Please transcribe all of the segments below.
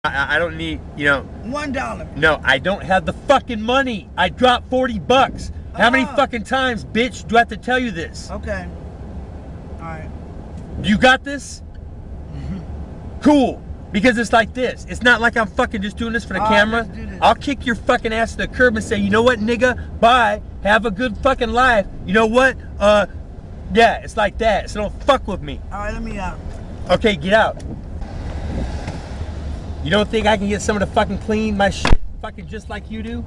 I don't need, you know. $1. No, I don't have the fucking money. I dropped 40 bucks. How many fucking times, bitch, do I have to tell you this? Okay. Alright. You got this? Cool. Because it's like this. It's not like I'm fucking just doing this for the camera. I'll kick your fucking ass to the curb and say, you know what, nigga? Bye. Have a good fucking life. You know what? Yeah, it's like that. So don't fuck with me. Alright, let me out. Okay, get out. You don't think I can get someone to fucking clean my shit fucking just like you do?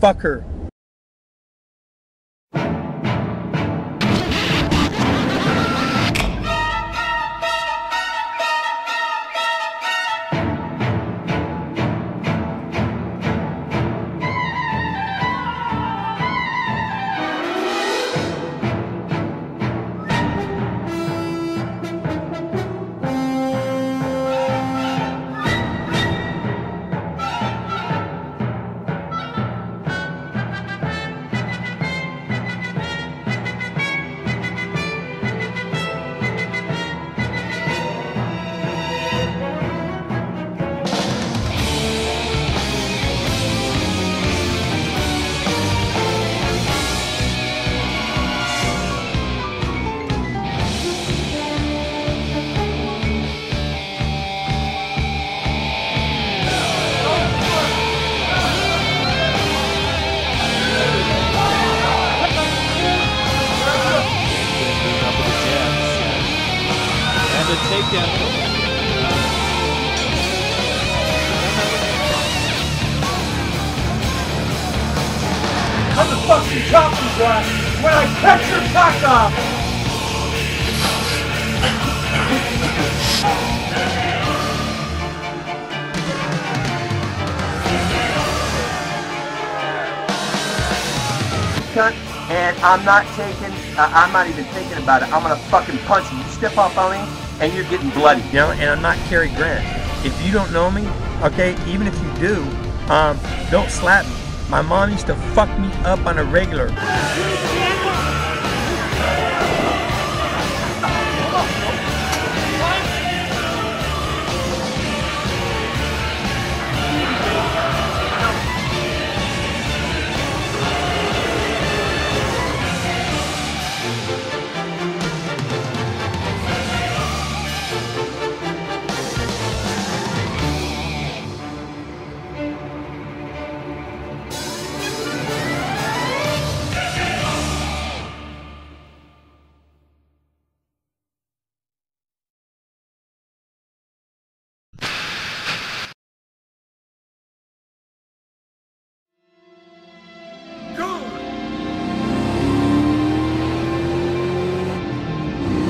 Fuck her. I'm the fucking chopper guy when I catch your cock off! And I'm not even thinking about it. I'm gonna fucking punch you. You step off on me and you're getting bloody, you know? And I'm not Cary Grant. If you don't know me, okay, even if you do, don't slap me. My mom used to fuck me up on a regular.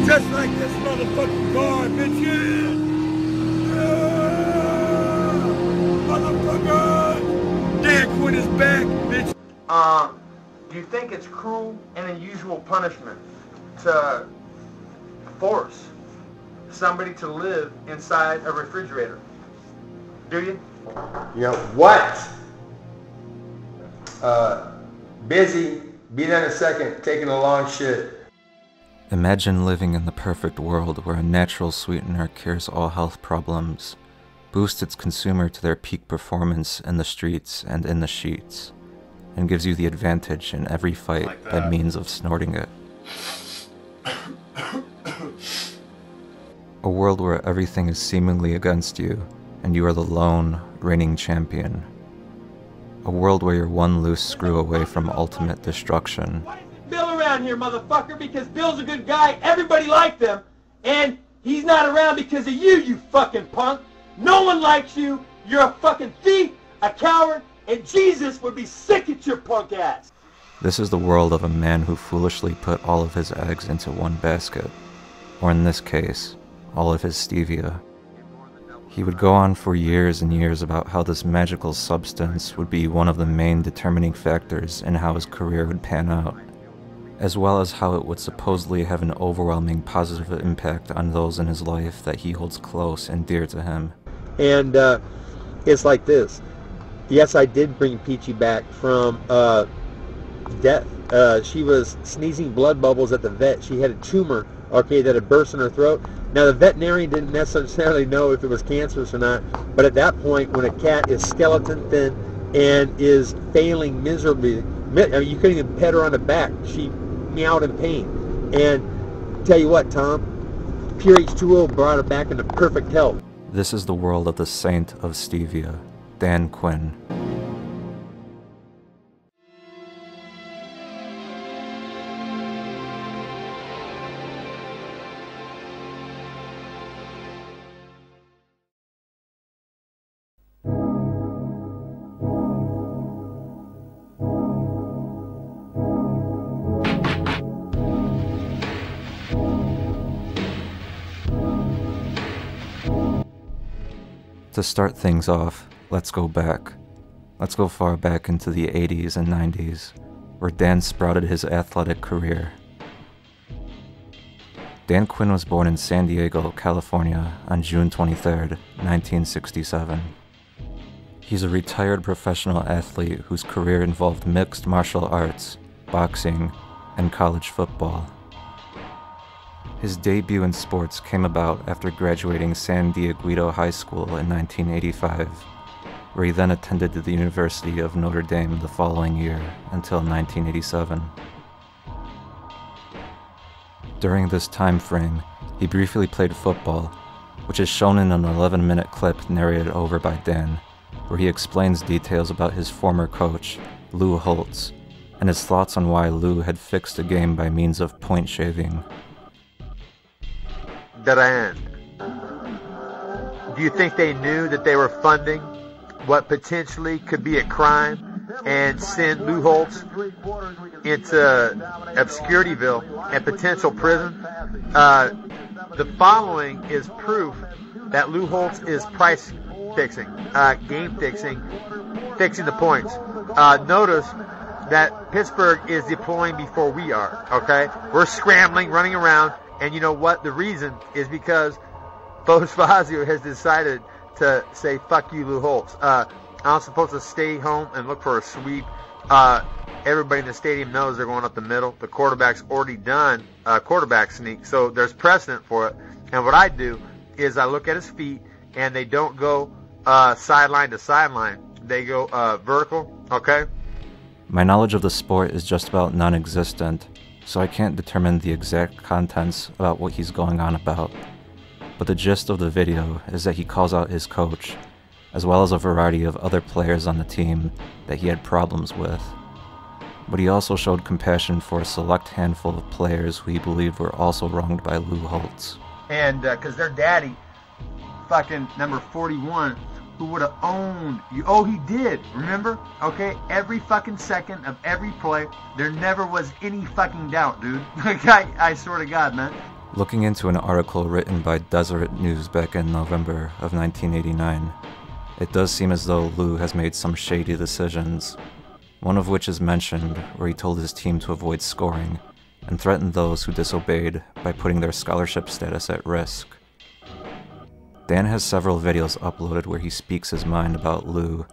Just like this motherfucking car, bitches! Motherfucker! Dan Quinn is back, bitch! Do you think it's cruel and unusual punishment to force somebody to live inside a refrigerator? Do you? You know, what? Busy. Be there in a second. Taking a long shit. Imagine living in the perfect world where a natural sweetener cures all health problems, boosts its consumer to their peak performance in the streets and in the sheets, and gives you the advantage in every fight like by means of snorting it. A world where everything is seemingly against you, and you are the lone, reigning champion. A world where you're one loose screw away from ultimate destruction. Bill around here, motherfucker, because Bill's a good guy, everybody liked him, and he's not around because of you, you fucking punk. No one likes you, you're a fucking thief, a coward, and Jesus would be sick at your punk ass. This is the world of a man who foolishly put all of his eggs into one basket, or in this case, all of his stevia. He would go on for years and years about how this magical substance would be one of the main determining factors in how his career would pan out, as well as how it would supposedly have an overwhelming positive impact on those in his life that he holds close and dear to him. And it's like this. Yes, I did bring Peachy back from death. She was sneezing blood bubbles at the vet. She had a tumor, okay, that had burst in her throat. Now the veterinarian didn't necessarily know if it was cancerous or not, but at that point when a cat is skeleton thin and is failing miserably, I mean, you couldn't even pet her on the back. She meowed in pain. And tell you what, Tom, pure H2O brought her back into perfect health. This is the world of the saint of Stevia, Dan Quinn. To start things off, let's go back. Let's go far back into the 80s and 90s, where Dan sprouted his athletic career. Dan Quinn was born in San Diego, California on June 23, 1967. He's a retired professional athlete whose career involved mixed martial arts, boxing, and college football. His debut in sports came about after graduating San Diego High School in 1985, where he then attended the University of Notre Dame the following year until 1987. During this time frame, he briefly played football, which is shown in an 11-minute clip narrated over by Dan, where he explains details about his former coach, Lou Holtz, and his thoughts on why Lou had fixed the game by means of point shaving. Dan, do you think they knew that they were funding what potentially could be a crime and send Lou Holtz into Obscurityville and potential prison? The following is proof that Lou Holtz is price fixing, game fixing the points. Notice that Pittsburgh is deploying before we are, okay? We're scrambling, running around. And you know what? The reason is because Fazio has decided to say, fuck you, Lou Holtz. I'm supposed to stay home and look for a sweep. Everybody in the stadium knows they're going up the middle. The quarterback's already done a quarterback sneak, so there's precedent for it. And what I do is I look at his feet, and they don't go sideline to sideline. They go vertical, okay? My knowledge of the sport is just about non-existent, so I can't determine the exact contents about what he's going on about. But the gist of the video is that he calls out his coach, as well as a variety of other players on the team that he had problems with. But he also showed compassion for a select handful of players who he believed were also wronged by Lou Holtz. And because their daddy, fucking number 41, who would have owned you. Oh, he did, remember? Okay, every fucking second of every play, there never was any fucking doubt, dude. I swear to God, man. Looking into an article written by Deseret News back in November of 1989, it does seem as though Lou has made some shady decisions, one of which is mentioned where he told his team to avoid scoring and threatened those who disobeyed by putting their scholarship status at risk. Dan has several videos uploaded where he speaks his mind about Lou,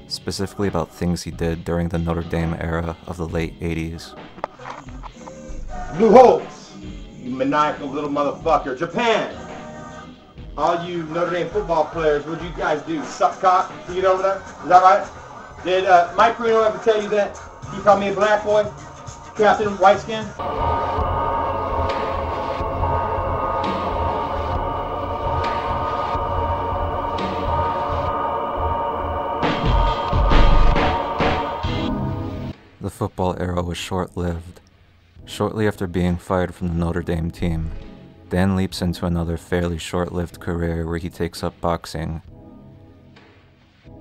specifically about things he did during the Notre Dame era of the late 80s. Lou Holtz, you maniacal little motherfucker. Japan, all you Notre Dame football players, what'd you guys do? Suck cock to get over there? Is that right? Did Mike Reno ever tell you that? He called me a black boy? Captain White Skin? The football era was short-lived. Shortly after being fired from the Notre Dame team, Dan leaps into another fairly short-lived career where he takes up boxing.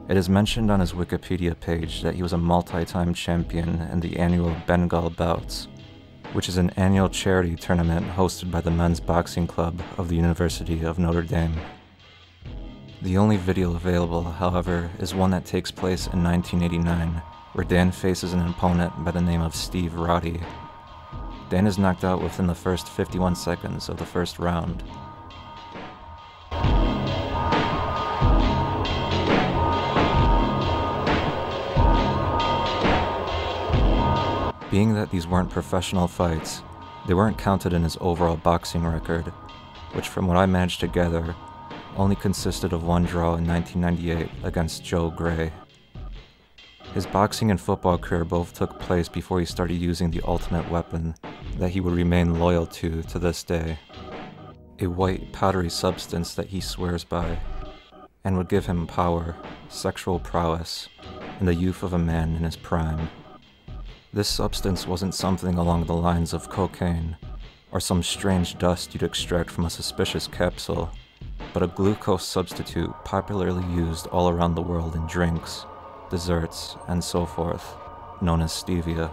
It is mentioned on his Wikipedia page that he was a multi-time champion in the annual Bengal Bouts, which is an annual charity tournament hosted by the Men's Boxing Club of the University of Notre Dame. The only video available, however, is one that takes place in 1989, where Dan faces an opponent by the name of Steve Roddy. Dan is knocked out within the first 51 seconds of the first round. Being that these weren't professional fights, they weren't counted in his overall boxing record, which from what I managed to gather, only consisted of one draw in 1998 against Joe Gray. His boxing and football career both took place before he started using the ultimate weapon that he would remain loyal to this day. A white, powdery substance that he swears by, and would give him power, sexual prowess, and the youth of a man in his prime. This substance wasn't something along the lines of cocaine, or some strange dust you'd extract from a suspicious capsule, but a glucose substitute popularly used all around the world in drinks, desserts, and so forth, known as stevia.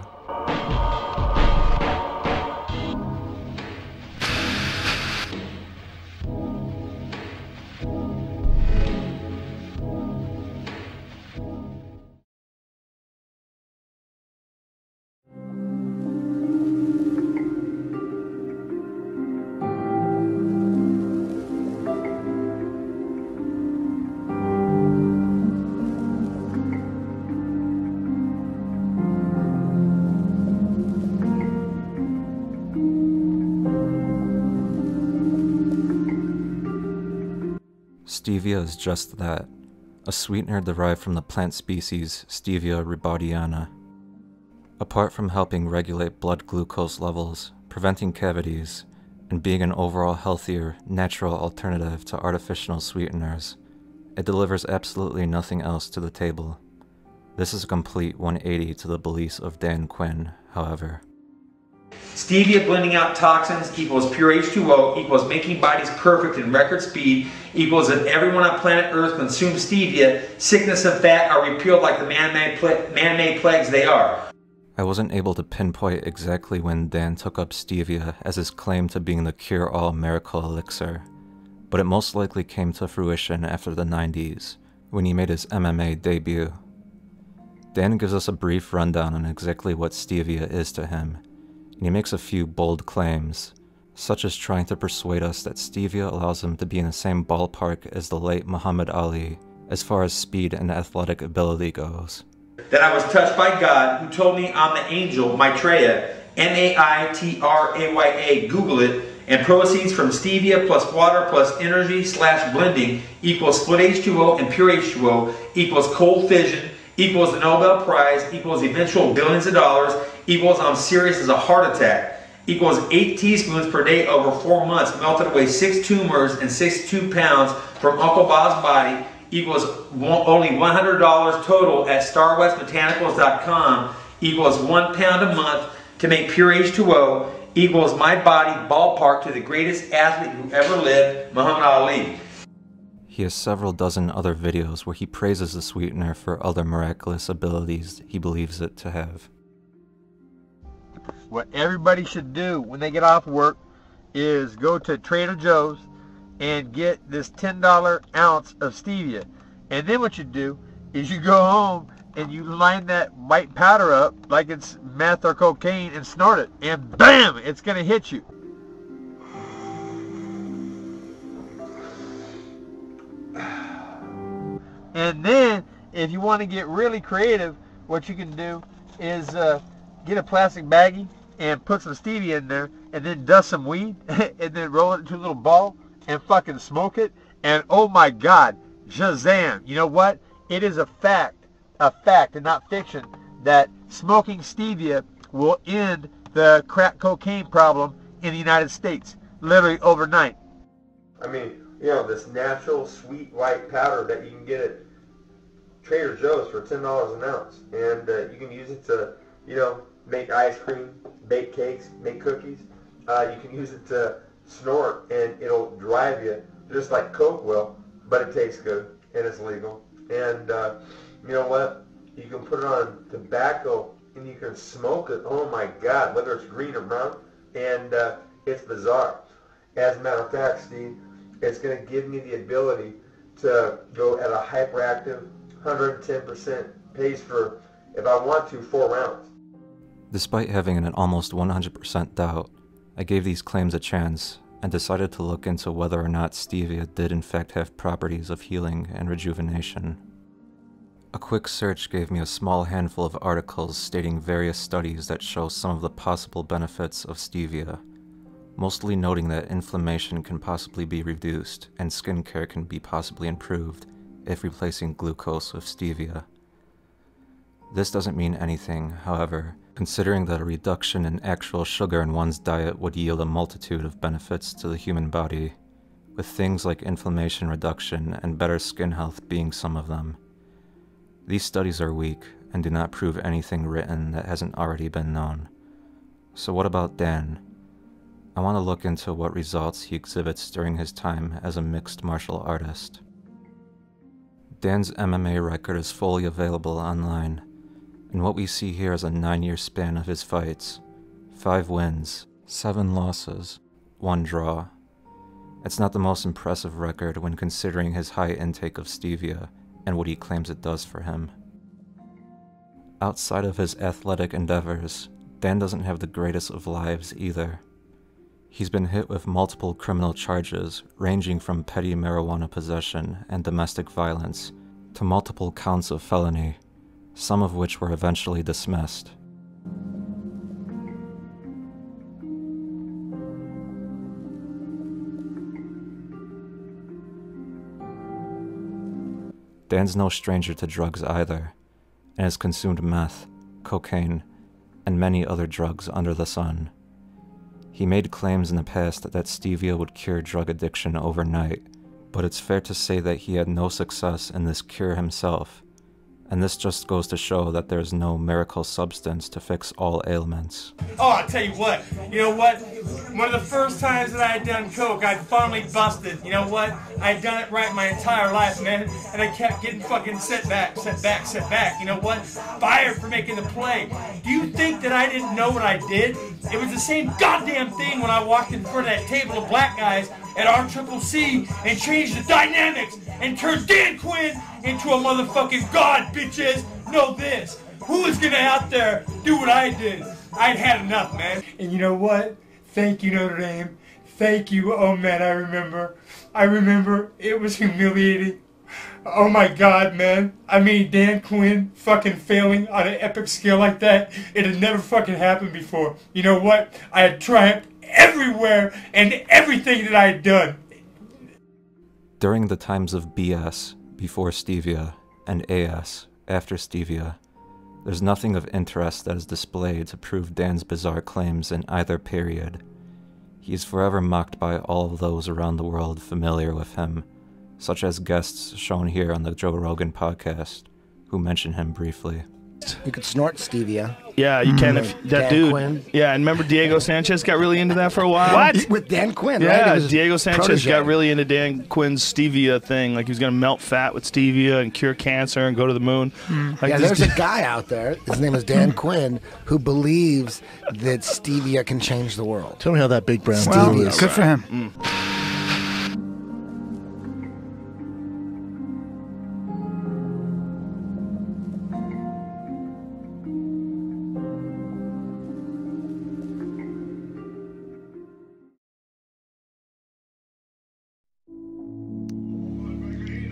Stevia is just that, a sweetener derived from the plant species Stevia rebaudiana. Apart from helping regulate blood glucose levels, preventing cavities, and being an overall healthier, natural alternative to artificial sweeteners, it delivers absolutely nothing else to the table. This is a complete 180 to the beliefs of Dan Quinn, however. Stevia blending out toxins equals pure H2O equals making bodies perfect in record speed equals if everyone on planet Earth consumes stevia, sickness and fat are repealed like the man-made plagues they are. I wasn't able to pinpoint exactly when Dan took up stevia as his claim to being the cure-all miracle elixir, but it most likely came to fruition after the 90s, when he made his MMA debut. Dan gives us a brief rundown on exactly what stevia is to him, and he makes a few bold claims, such as trying to persuade us that stevia allows him to be in the same ballpark as the late Muhammad Ali as far as speed and athletic ability goes. That I was touched by God, who told me I'm the angel Maitreya, M-A-I-T-R-A-Y-A, Google it, and proceeds from stevia plus water plus energy / blending equals split H2O and pure H2O equals cold fission equals the Nobel Prize equals eventual billions of dollars equals I'm serious as a heart attack equals 8 teaspoons per day over 4 months melted away 6 tumors and 62 pounds from Uncle Bob's body equals only $100 total at starwestbotanicals.com equals 1 pound a month to make pure H2O equals my body ballpark to the greatest athlete who ever lived, Muhammad Ali. He has several dozen other videos where he praises the sweetener for other miraculous abilities he believes it to have. What everybody should do when they get off work is go to Trader Joe's and get this $10 ounce of stevia. And then what you do is you go home and you line that white powder up like it's meth or cocaine and snort it. And BAM! It's going to hit you. And then, if you want to get really creative, what you can do is get a plastic baggie and put some stevia in there, and then dust some weed, and then roll it into a little ball, and fucking smoke it, and oh my God, Shazam! You know what? It is a fact and not fiction, that smoking stevia will end the crack cocaine problem in the United States, literally overnight. I mean, you know, this natural sweet white powder that you can get at Trader Joe's for $10 an ounce, and you can use it to, you know, make ice cream, bake cakes, make cookies. You can use it to snort, and it'll drive you just like Coke will, but it tastes good and it's legal. And you know what? You can put it on tobacco and you can smoke it. Oh my God, whether it's green or brown, and it's bizarre. As a matter of fact, Steve, it's going to give me the ability to go at a hyperactive 110% pace for, if I want to, 4 rounds. Despite having an almost 100% doubt, I gave these claims a chance and decided to look into whether or not stevia did in fact have properties of healing and rejuvenation. A quick search gave me a small handful of articles stating various studies that show some of the possible benefits of stevia, mostly noting that inflammation can possibly be reduced and skincare can be possibly improved if replacing glucose with stevia. This doesn't mean anything, however, considering that a reduction in actual sugar in one's diet would yield a multitude of benefits to the human body, with things like inflammation reduction and better skin health being some of them. These studies are weak and do not prove anything written that hasn't already been known. So what about Dan? I want to look into what results he exhibits during his time as a mixed martial artist. Dan's MMA record is fully available online, and what we see here is a 9-year span of his fights. 5 wins, 7 losses, 1 draw. It's not the most impressive record when considering his high intake of stevia and what he claims it does for him. Outside of his athletic endeavors, Dan doesn't have the greatest of lives either. He's been hit with multiple criminal charges ranging from petty marijuana possession and domestic violence to multiple counts of felony, some of which were eventually dismissed. Dan's no stranger to drugs either, and has consumed meth, cocaine, and many other drugs under the sun. He made claims in the past that stevia would cure drug addiction overnight, but it's fair to say that he had no success in this cure himself, and this just goes to show that there is no miracle substance to fix all ailments. Oh, I'll tell you what. You know what? One of the first times that I had done coke, I finally busted. You know what? I had done it right my entire life, man. And I kept getting fucking set back. You know what? Fired for making the play. Do you think that I didn't know what I did? It was the same goddamn thing when I walked in front of that table of black guys at RCCC and changed the dynamics and turned Dan Quinn into a motherfucking god, bitches. Know this. Who is gonna out there do what I did? I'd had enough, man. And you know what? Thank you, Notre Dame. Thank you. Oh, man, I remember. It was humiliating. Oh, my God, man. I mean, Dan Quinn fucking failing on an epic scale like that, it had never fucking happened before. You know what? I had triumphed everywhere and everything that I had done. During the times of BS, before stevia, and AS, after stevia, there's nothing of interest that is displayed to prove Dan's bizarre claims in either period. He is forever mocked by all of those around the world familiar with him, such as guests shown here on the Joe Rogan podcast, who mention him briefly. You could snort stevia. Yeah, you can if that Dan dude. Quinn. Yeah, and remember Diego Sanchez got really into that for a while? What? With Dan Quinn, right? Yeah, It was Diego Sanchez protege. got really into Dan Quinn's stevia thing. Like he was going to melt fat with stevia and cure cancer and go to the moon. Like Yeah, this there's a guy out there, his name is Dan Quinn, who believes that stevia can change the world. Tell me how that big brown Well, stevia is. Good for him.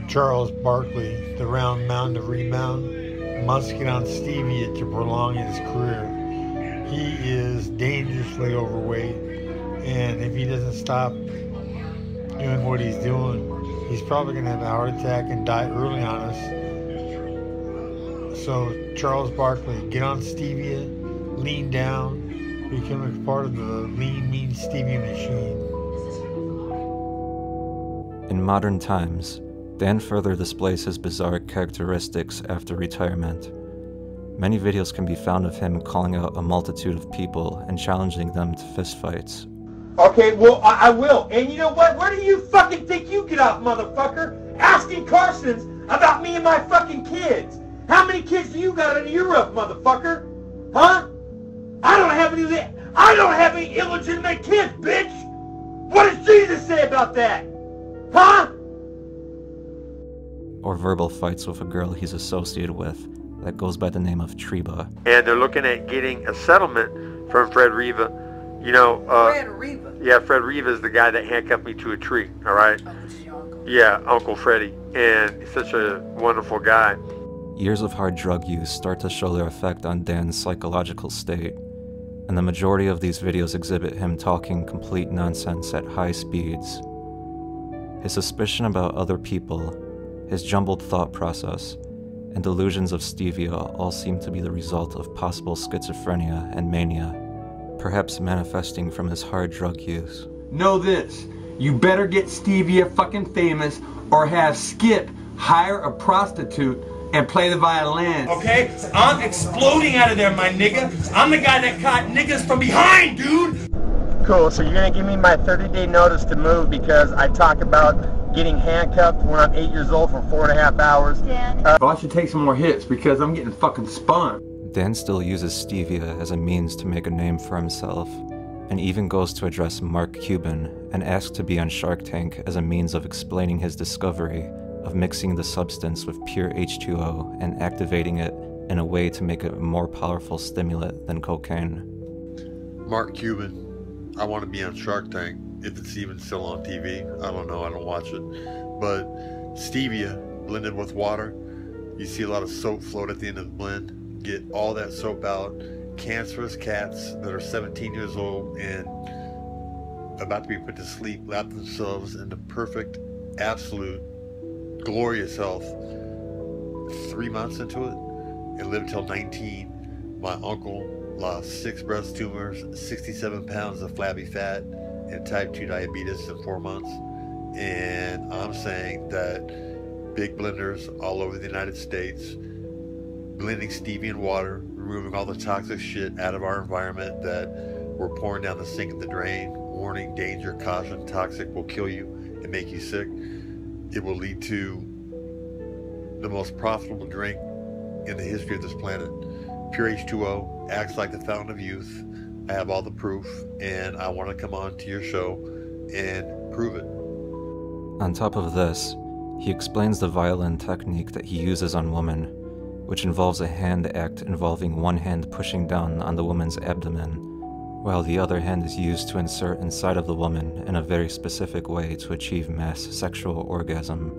Charles Barkley, the round mound of rebound, must get on stevia to prolong his career. He is dangerously overweight, and if he doesn't stop doing what he's doing, he's probably going to have a heart attack and die early on us. So Charles Barkley, get on stevia, lean down, become a part of the lean, mean stevia machine. In modern times, Dan further displays his bizarre characteristics after retirement. Many videos can be found of him calling out a multitude of people and challenging them to fistfights. Okay, well, I will. And you know what? Where do you fucking think you get off, motherfucker? Asking Carsons about me and my fucking kids. How many kids do you got in Europe, motherfucker? Huh? I don't have any illegitimate kids, bitch! What does Jesus say about that? Huh? Or verbal fights with a girl he's associated with that goes by the name of Treba. And they're looking at getting a settlement from Fred Riva. You know, Fred Riva? Yeah, Fred Riva is the guy that handcuffed me to a tree, all right? Oh, this is your uncle. Yeah, Uncle Freddie. And he's such a wonderful guy. Years of hard drug use start to show their effect on Dan's psychological state, and the majority of these videos exhibit him talking complete nonsense at high speeds. His suspicion about other people, his jumbled thought process, and delusions of Stevia all seem to be the result of possible schizophrenia and mania, perhaps manifesting from his hard drug use. Know this, you better get Stevia fucking famous or have Skip hire a prostitute and play the violin. Okay? I'm exploding out of there, my nigga. I'm the guy that caught niggas from behind, dude! Cool, so you're gonna give me my 30-day notice to move because I talk about getting handcuffed when I'm 8 years old for 4.5 hours. Well, I should take some more hits because I'm getting fucking spun. Dan still uses Stevia as a means to make a name for himself, and even goes to address Mark Cuban and ask to be on Shark Tank as a means of explaining his discovery of mixing the substance with pure H2O and activating it in a way to make it a more powerful stimulant than cocaine. Mark Cuban, I want to be on Shark Tank, if it's even still on TV. I don't know, I don't watch it. But Stevia blended with water, you see a lot of soap float at the end of the blend. Get all that soap out. Cancerous cats that are 17 years old and about to be put to sleep lap themselves into perfect, absolute, glorious health. 3 months into it and lived till 19. My uncle lost 6 breast tumors, 67 pounds of flabby fat, and type 2 diabetes in 4 months. And I'm saying that big blenders all over the United States, blending stevia and water, removing all the toxic shit out of our environment that we're pouring down the sink and the drain. Warning, danger, caution, toxic, will kill you and make you sick. It will lead to the most profitable drink in the history of this planet. Pure H2O acts like the fountain of youth. I have all the proof, and I want to come on to your show and prove it. On top of this, he explains the violin technique that he uses on women, which involves a hand act involving one hand pushing down on the woman's abdomen, while the other hand is used to insert inside of the woman in a very specific way to achieve mass sexual orgasm.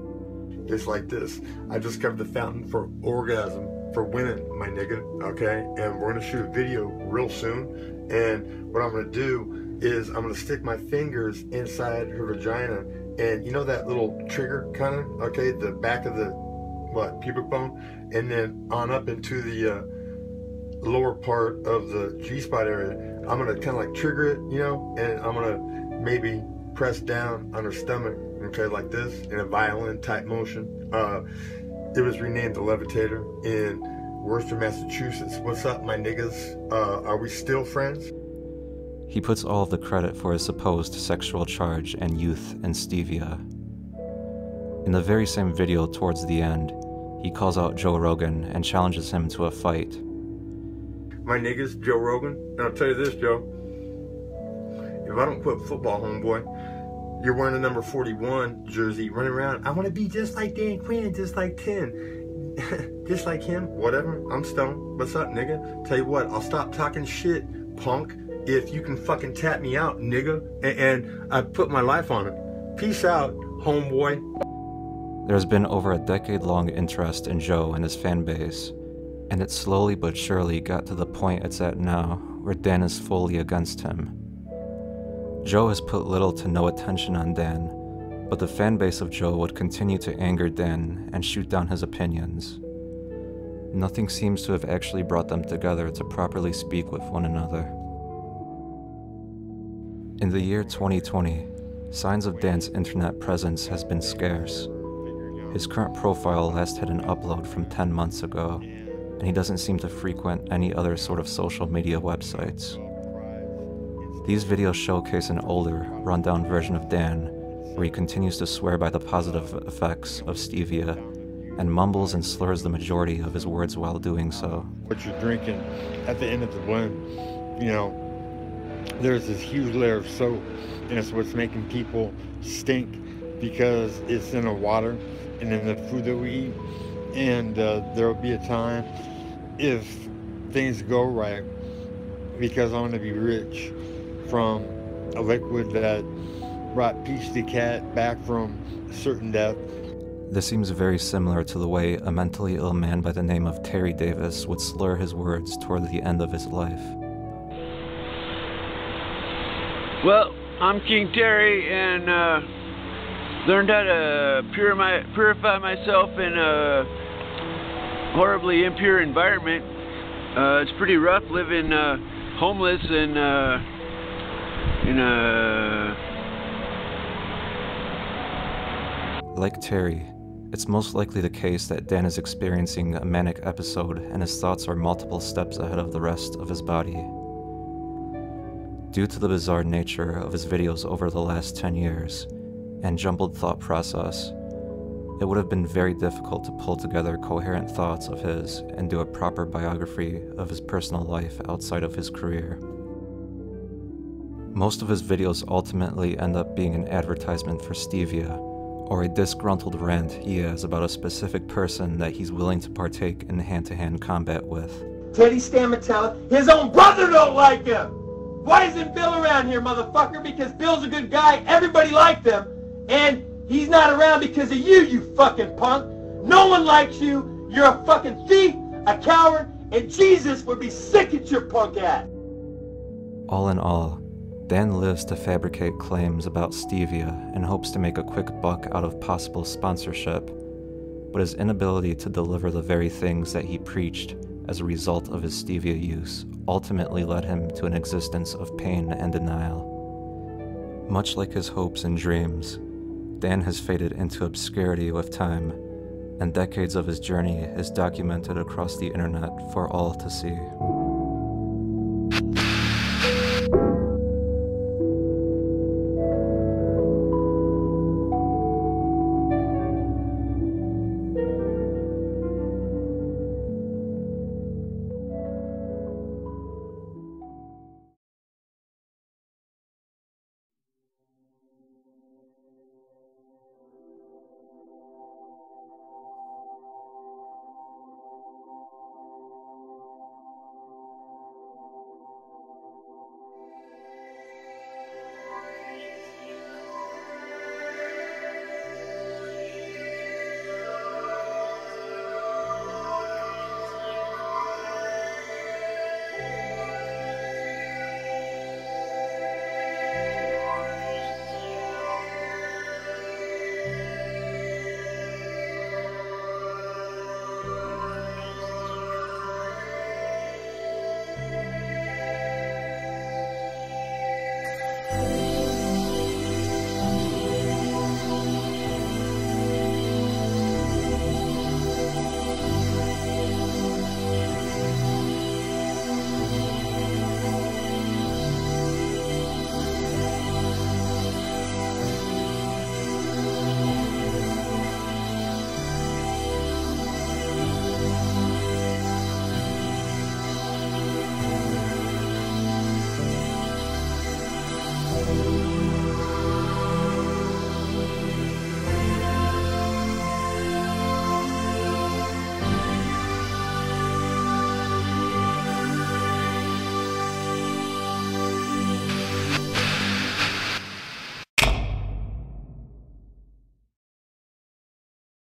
It's like this. I discovered the fountain for orgasm for women, my nigga, okay? And we're gonna shoot a video real soon. And what I'm gonna do is I'm gonna stick my fingers inside her vagina, and you know that little trigger kinda, okay? The back of the, pubic bone? And then on up into the lower part of the G-spot area. I'm gonna kinda like trigger it, you know? And I'm gonna maybe press down on her stomach, okay, like this, in a violin type motion. It was renamed the Levitator in Worcester, Massachusetts. What's up, my niggas? Are we still friends? He puts all of the credit for his supposed sexual charge and youth in Stevia. In the very same video towards the end, he calls out Joe Rogan and challenges him to a fight. My niggas, Joe Rogan, and I'll tell you this, Joe. If I don't quit football, homeboy, you're wearing the number 41 jersey, running around. I want to be just like Dan Quinn, just like 10. Just like him, whatever. I'm stoned. What's up, nigga? Tell you what, I'll stop talking shit, punk, if you can fucking tap me out, nigga. And I put my life on it. Peace out, homeboy. There's been over a decade-long interest in Joe and his fan base, and it slowly but surely got to the point it's at now, where Dan is fully against him. Joe has put little to no attention on Dan, but the fan base of Joe would continue to anger Dan and shoot down his opinions. Nothing seems to have actually brought them together to properly speak with one another. In the year 2020, signs of Dan's internet presence has been scarce. His current profile last had an upload from 10 months ago, and he doesn't seem to frequent any other sort of social media websites. These videos showcase an older, rundown version of Dan, where he continues to swear by the positive effects of Stevia, and mumbles and slurs the majority of his words while doing so. What you're drinking at the end of the blend, you know, there's this huge layer of soap, and it's what's making people stink because it's in the water and in the food that we eat. And there will be a time, if things go right, because I'm going to be rich from a liquid that brought Peach the cat back from certain death. This seems very similar to the way a mentally ill man by the name of Terry Davis would slur his words toward the end of his life. Well, I'm King Terry, and learned how to purify myself in a horribly impure environment. It's pretty rough living homeless and in a... Like Terry, it's most likely the case that Dan is experiencing a manic episode and his thoughts are multiple steps ahead of the rest of his body. Due to the bizarre nature of his videos over the last 10 years and jumbled thought process, it would have been very difficult to pull together coherent thoughts of his and do a proper biography of his personal life outside of his career. Most of his videos ultimately end up being an advertisement for Stevia, or a disgruntled rant he has about a specific person that he's willing to partake in hand-to-hand combat with. Teddy Stamatella, his own brother don't like him! Why isn't Bill around here, motherfucker? Because Bill's a good guy, everybody liked him, and he's not around because of you, you fucking punk! No one likes you, you're a fucking thief, a coward, and Jesus would be sick at your punk ass! All in all, Dan lives to fabricate claims about Stevia and hopes to make a quick buck out of possible sponsorship, but his inability to deliver the very things that he preached as a result of his Stevia use ultimately led him to an existence of pain and denial. Much like his hopes and dreams, Dan has faded into obscurity with time, and decades of his journey is documented across the internet for all to see.